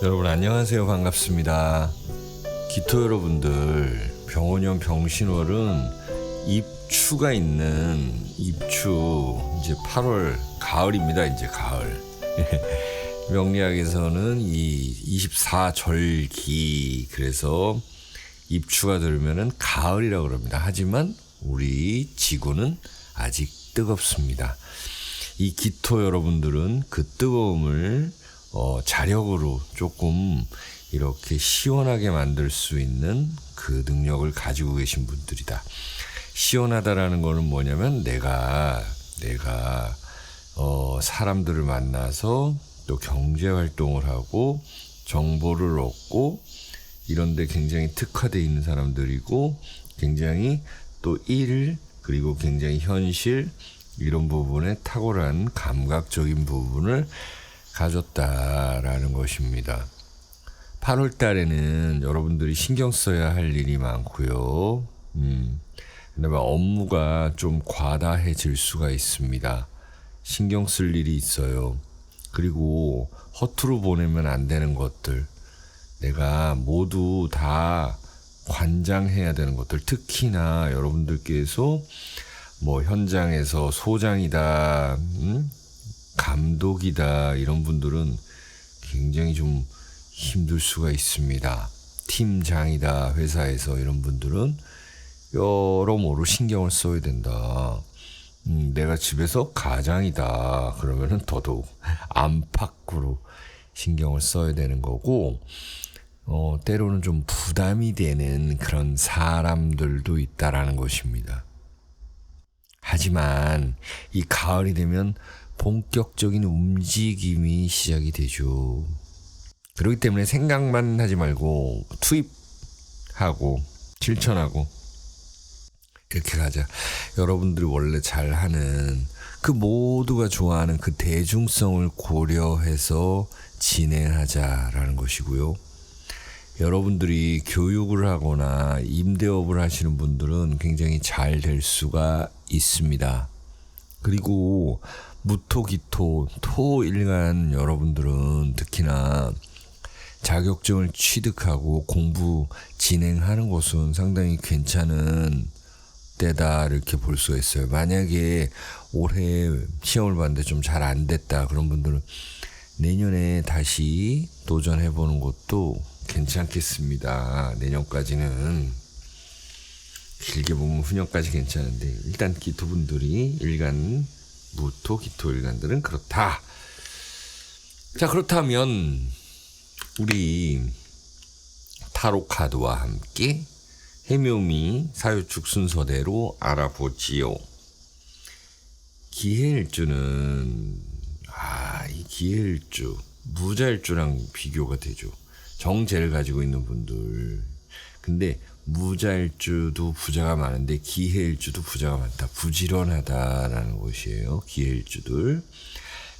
여러분 안녕하세요. 반갑습니다. 기토 여러분들, 병원형 병신월은 입추가 있는 입추, 이제 8월 가을입니다. 이제 가을. 명리학에서는 이 24절기, 그래서 입추가 들면은 가을이라고 그럽니다. 하지만 우리 지구는 아직 뜨겁습니다. 이 기토 여러분들은 그 뜨거움을 자력으로 조금 이렇게 시원하게 만들 수 있는 그 능력을 가지고 계신 분들이다. 시원하다라는 거는 뭐냐면 내가 사람들을 만나서 또 경제 활동을 하고 정보를 얻고 이런데 굉장히 특화되어 있는 사람들이고, 굉장히 또 일, 그리고 굉장히 현실, 이런 부분에 탁월한 감각적인 부분을 가졌다라는 것입니다. 8월 달에는 여러분들이 신경 써야 할 일이 많고요. 그다음에 업무가 좀 과다해질 수가 있습니다. 신경 쓸 일이 있어요. 그리고 허투루 보내면 안 되는 것들, 내가 모두 다 관장해야 되는 것들, 특히나 여러분들께서 뭐 현장에서 소장이다, 감독이다, 이런 분들은 굉장히 좀 힘들 수가 있습니다. 팀장이다, 회사에서, 이런 분들은 여러모로 신경을 써야 된다. 내가 집에서 가장이다 그러면은 더더욱 안팎으로 신경을 써야 되는 거고, 때로는 좀 부담이 되는 그런 사람들도 있다라는 것입니다. 하지만 이 가을이 되면 본격적인 움직임이 시작이 되죠. 그렇기 때문에 생각만 하지 말고 투입하고 실천하고 이렇게 가자. 여러분들이 원래 잘하는 그 모두가 좋아하는 그 대중성을 고려해서 진행하자라는 것이고요. 여러분들이 교육을 하거나 임대업을 하시는 분들은 굉장히 잘 될 수가 있습니다. 그리고 무토기토 토일간 여러분들은 특히나 자격증을 취득하고 공부 진행하는 것은 상당히 괜찮은 때다, 이렇게 볼 수가 있어요. 만약에 올해 시험을 봤는데 좀 잘 안 됐다, 그런 분들은 내년에 다시 도전해보는 것도 괜찮겠습니다. 내년까지는, 길게 보면 후년까지 괜찮은데, 일단 기토분들이 일간, 무토, 기토 일간들은 그렇다. 자, 그렇다면 우리 타로 카드와 함께 해묘미 사유축 순서대로 알아보지요. 기해일주는 이 기해일주 무자일주랑 비교가 되죠. 정제를 가지고 있는 분들. 근데 무자일주도 부자가 많은데 기해일주도 부자가 많다. 부지런하다라는 것이에요. 기해일주들.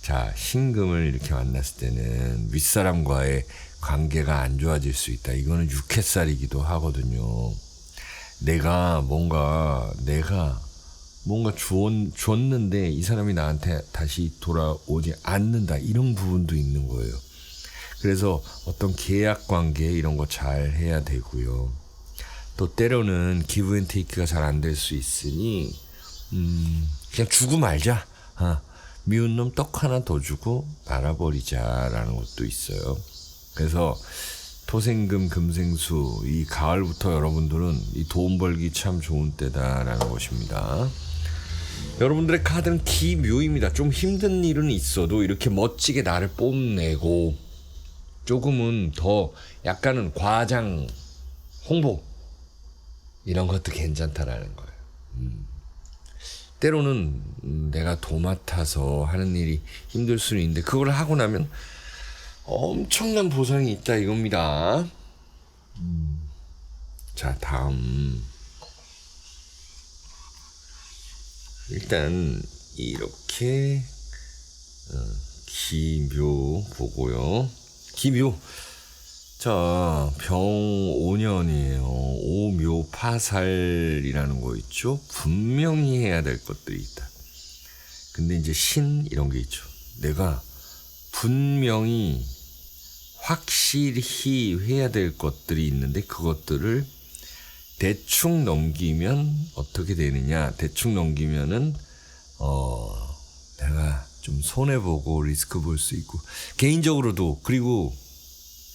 자, 신금을 이렇게 만났을 때는 윗사람과의 관계가 안 좋아질 수 있다. 이거는 육해살이기도 하거든요. 내가 뭔가 줬는데 이 사람이 나한테 다시 돌아오지 않는다, 이런 부분도 있는 거예요. 그래서 어떤 계약 관계 이런 거 잘 해야 되고요. 또 때로는 기브 앤 테이크가 잘 안 될 수 있으니 그냥 주고 말자. 미운 놈 떡 하나 더 주고 말아버리자라는 것도 있어요. 그래서 토생금 금생수, 이 가을부터 여러분들은 이 돈 벌기 참 좋은 때다라는 것입니다. 여러분들의 카드는 기묘입니다. 좀 힘든 일은 있어도 이렇게 멋지게 나를 뽐내고 조금은 더 약간은 과장, 홍보, 이런 것도 괜찮다라는 거예요. 때로는 내가 도맡아서 하는 일이 힘들 수는 있는데 그걸 하고 나면 엄청난 보상이 있다, 이겁니다. 자, 다음. 일단 이렇게 기묘 보고요. 기묘. 자, 병5년이에요. 오묘파살이라는 거 있죠. 분명히 해야 될 것들이 있다. 근데 이제 신 이런 게 있죠. 내가 분명히 확실히 해야 될 것들이 있는데 그것들을 대충 넘기면 어떻게 되느냐. 대충 넘기면은 내가 좀 손해보고 리스크 볼 수 있고 개인적으로도 그리고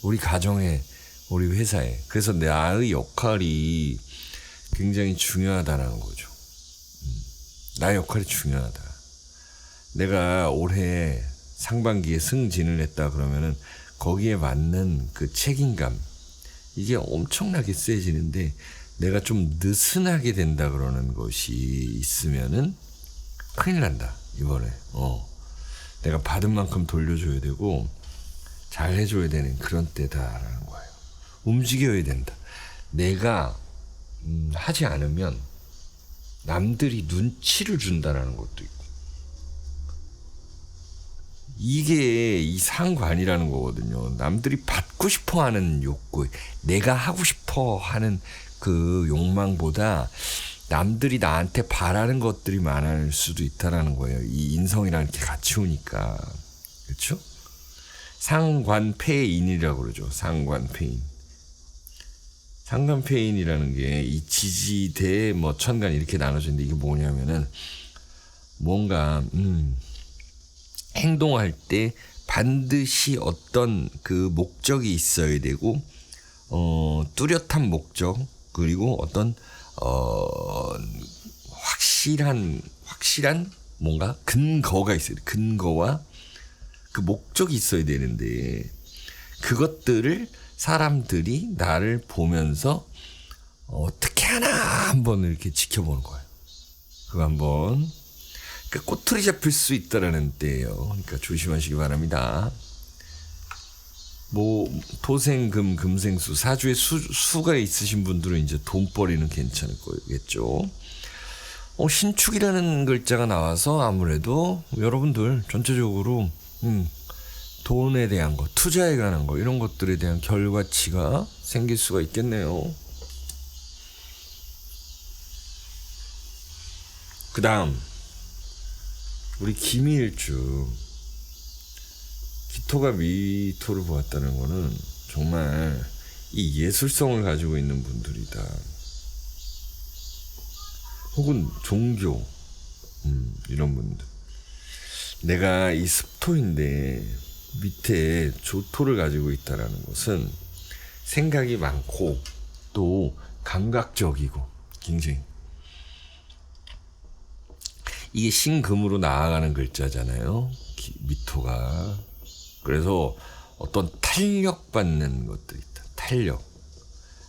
우리 가정에 우리 회사에 그래서 나의 역할이 굉장히 중요하다는 거죠. 나의 역할이 중요하다. 내가 올해 상반기에 승진을 했다 그러면은 거기에 맞는 그 책임감 이게 엄청나게 세지는데 내가 좀 느슨하게 된다 그러는 것이 있으면은 큰일 난다 이번에. 내가 받은 만큼 돌려줘야 되고 잘 해줘야 되는 그런 때다라는 거예요. 움직여야 된다. 내가 하지 않으면 남들이 눈치를 준다라는 것도 있고 이게 이 상관이라는 거거든요. 남들이 받고 싶어 하는 욕구, 내가 하고 싶어 하는 그 욕망보다 남들이 나한테 바라는 것들이 많을 수도 있다라는 거예요. 이 인성이랑 이렇게 같이 오니까. 그렇죠? 상관폐인이라고 그러죠. 상관폐인. 상관폐인이라는 게 이 지지대 뭐 천간 이렇게 나눠지는데 이게 뭐냐면은 뭔가 행동할 때 반드시 어떤 그 목적이 있어야 되고 뚜렷한 목적 그리고 어떤 확실한 뭔가 근거가 있어야 돼. 근거와 그 목적이 있어야 되는데 그것들을 사람들이 나를 보면서 어떻게 하나 한번 이렇게 지켜보는 거예요. 그거 한번 그 꼬투리 잡힐 수 있다라는 때예요. 그러니까 조심하시기 바랍니다. 뭐 토생금 금생수 사주에 수가 있으신 분들은 이제 돈벌이는 괜찮을 거겠죠. 신축이라는 글자가 나와서 아무래도 여러분들 전체적으로 돈에 대한 거, 투자에 관한 거 이런 것들에 대한 결과치가 생길 수가 있겠네요. 그 다음 우리 김일주 기토가 미토를 보았다는 거는 정말 이 예술성을 가지고 있는 분들이다. 혹은 종교 이런 분들. 내가 이 습토인데 밑에 조토를 가지고 있다는 것은 생각이 많고 또 감각적이고 굉장히 이게 신금으로 나아가는 글자잖아요. 미토가. 그래서 어떤 탄력받는 것들이 있다. 탄력.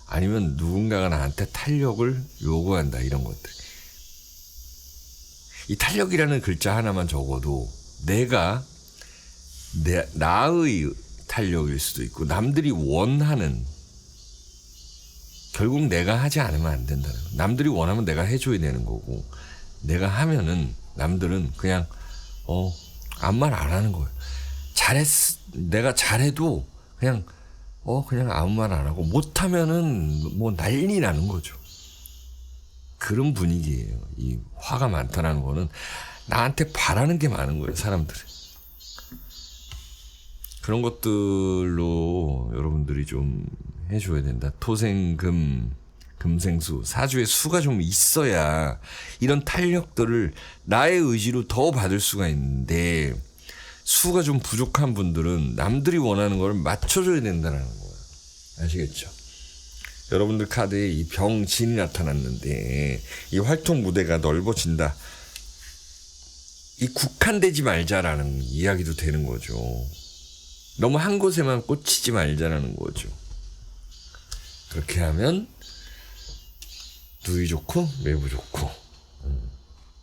아니면 누군가가 나한테 탄력을 요구한다. 이런 것들. 이 탄력이라는 글자 하나만 적어도 나의 탄력일 수도 있고 남들이 원하는 결국 내가 하지 않으면 안 된다는 거. 남들이 원하면 내가 해줘야 되는 거고 내가 하면은 남들은 그냥 아무 말 안 하는 거예요. 내가 잘해도 그냥 아무 말 안 하고 못하면은 뭐 난리 나는 거죠. 그런 분위기예요. 이 화가 많다라는 거는 나한테 바라는 게 많은 거예요. 사람들이. 그런 것들로 여러분들이 좀 해줘야 된다. 토생금 금생수 사주에 수가 좀 있어야 이런 탄력들을 나의 의지로 더 받을 수가 있는데 수가 좀 부족한 분들은 남들이 원하는 걸 맞춰줘야 된다는 거예요. 아시겠죠? 여러분들 카드에 이 병진이 나타났는데 이 활동 무대가 넓어진다. 이 국한되지 말자라는 이야기도 되는 거죠. 너무 한 곳에만 꽂히지 말자라는 거죠. 그렇게 하면 누이 좋고 매부 좋고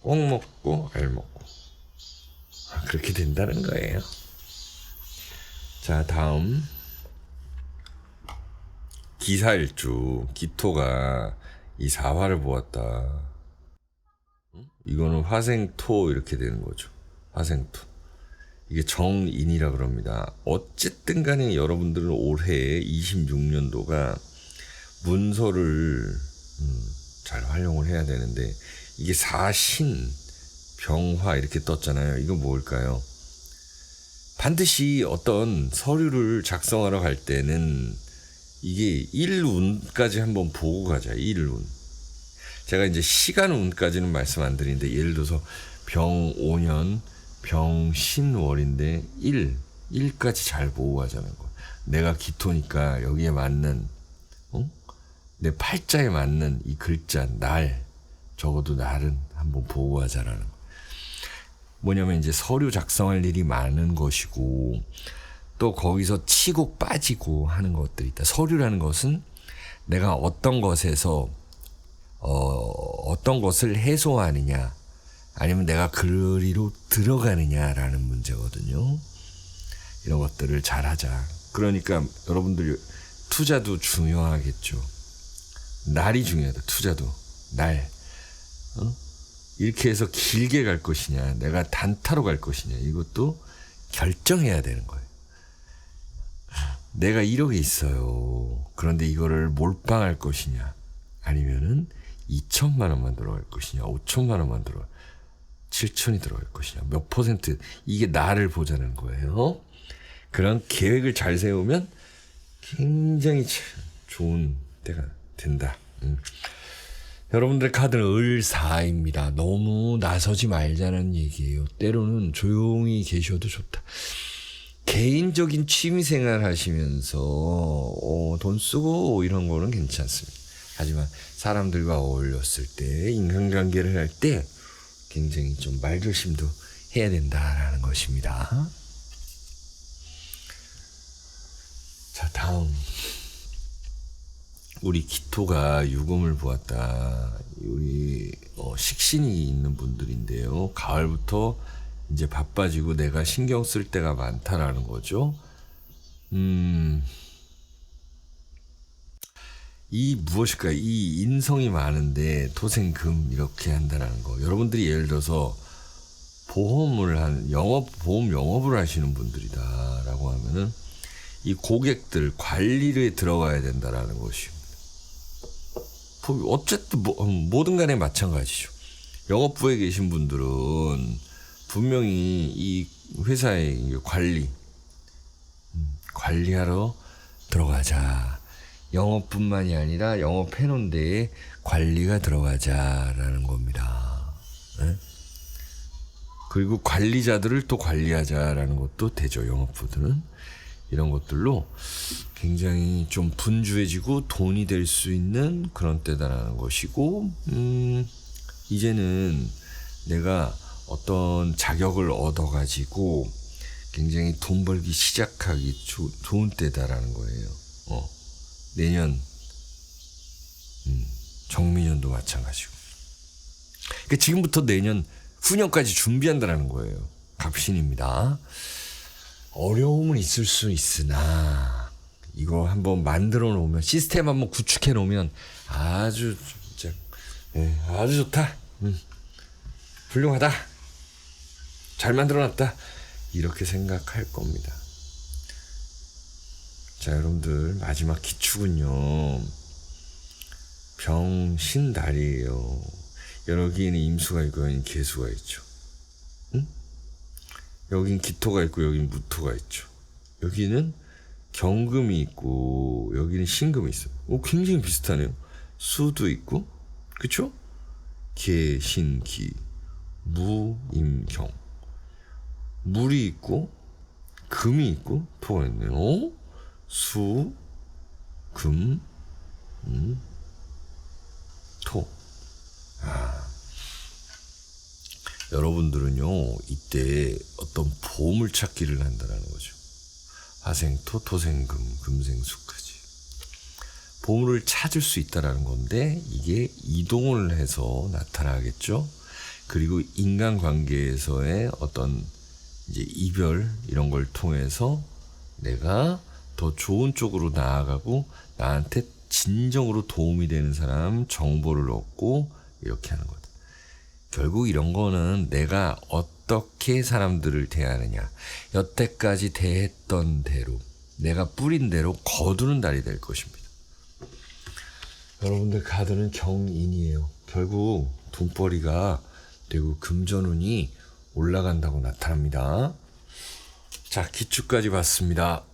꼭 먹고 알 먹고 그렇게 된다는 거예요. 자, 다음 기사일주 기토가 이 사화를 보았다. 이거는 화생토 이렇게 되는 거죠. 화생토. 이게 정인이라 그럽니다. 어쨌든 간에 여러분들은 올해 26년도가 문서를 잘 활용을 해야 되는데 이게 사신 병화 이렇게 떴잖아요. 이거 뭘까요? 반드시 어떤 서류를 작성하러 갈 때는 이게 일운까지 한번 보고 가자. 일운. 제가 이제 시간운까지는 말씀 안 드리는데 예를 들어서 병5년 병신월인데 일까지 잘 보고 가자는 거. 내가 기토니까 여기에 맞는 내 팔자에 맞는 이 글자 날 적어도 날은 한번 보고 가자라는 거. 뭐냐면 이제 서류 작성할 일이 많은 것이고 또 거기서 치고 빠지고 하는 것들이 있다. 서류라는 것은 내가 어떤 것에서 어떤 것을 해소하느냐 아니면 내가 그리로 들어가느냐라는 문제거든요. 이런 것들을 잘 하자. 그러니까 여러분들 투자도 중요하겠죠. 날이 중요하다. 투자도 날. 이렇게 해서 길게 갈 것이냐 내가 단타로 갈 것이냐 이것도 결정해야 되는 거예요. 내가 1억이 있어요. 그런데 이거를 몰빵할 것이냐 아니면은 2천만 원만 들어갈 것이냐 5천만 원만 들어갈 7천이 들어갈 것이냐 몇 퍼센트 이게 나를 보자는 거예요. 그런 계획을 잘 세우면 굉장히 좋은 때가 된다. 여러분들의 카드는 을사입니다. 너무 나서지 말자는 얘기예요. 때로는 조용히 계셔도 좋다. 개인적인 취미생활 하시면서 돈 쓰고 이런 거는 괜찮습니다. 하지만 사람들과 어울렸을 때 인간관계를 할 때 굉장히 좀 말조심도 해야 된다라는 것입니다. 자, 다음 우리 기토가 유금을 보았다. 우리 식신이 있는 분들인데요. 가을부터 이제 바빠지고 내가 신경 쓸 때가 많다라는 거죠. 이 무엇일까? 이 인성이 많은데 토생금 이렇게 한다라는 거. 여러분들이 예를 들어서 보험 영업을 하시는 분들이다라고 하면은 이 고객들 관리에 들어가야 된다라는 것이요. 어쨌든 뭐든 간에 마찬가지죠. 영업부에 계신 분들은 분명히 이 회사의 관리하러 들어가자. 영업뿐만이 아니라 영업해놓은 데에 관리가 들어가자라는 겁니다. 네? 그리고 관리자들을 또 관리하자라는 것도 되죠. 영업부들은. 이런 것들로 굉장히 좀 분주해지고 돈이 될 수 있는 그런 때다라는 것이고 이제는 내가 어떤 자격을 얻어가지고 굉장히 돈 벌기 시작하기 좋은 때다라는 거예요. 내년 정미년도 마찬가지고 그러니까 지금부터 내년 후년까지 준비한다라는 거예요. 갑신입니다. 어려움은 있을 수 있으나 이거 한번 만들어 놓으면 시스템 한번 구축해 놓으면 아주 진짜 아주 좋다. 훌륭하다. 잘 만들어 놨다. 이렇게 생각할 겁니다. 자, 여러분들 마지막 기축은요. 병신달이에요. 여기에는 임수가 있고 여기는 계수가 있죠. 여긴 기토가 있고 여긴 무토가 있죠. 여기는 경금이 있고 여기는 신금이 있어요. 굉장히 비슷하네요. 수도 있고 그쵸? 개, 신, 기, 무, 임, 경. 물이 있고 금이 있고 토가 있네요. 수, 금, 토. 여러분들은요 이때 어떤 보물 찾기를 한다는 거죠. 화생토, 토생금, 금생수까지 보물을 찾을 수 있다라는 건데 이게 이동을 해서 나타나겠죠. 그리고 인간관계에서의 어떤 이제 이별 이런 걸 통해서 내가 더 좋은 쪽으로 나아가고 나한테 진정으로 도움이 되는 사람 정보를 얻고 이렇게 하는 거다. 결국 이런 거는 내가 어떻게 사람들을 대하느냐 여태까지 대했던 대로 내가 뿌린 대로 거두는 달이 될 것입니다. 여러분들 카드는 경인이에요. 결국 돈벌이가 되고 금전운이 올라간다고 나타납니다. 자, 기축까지 봤습니다.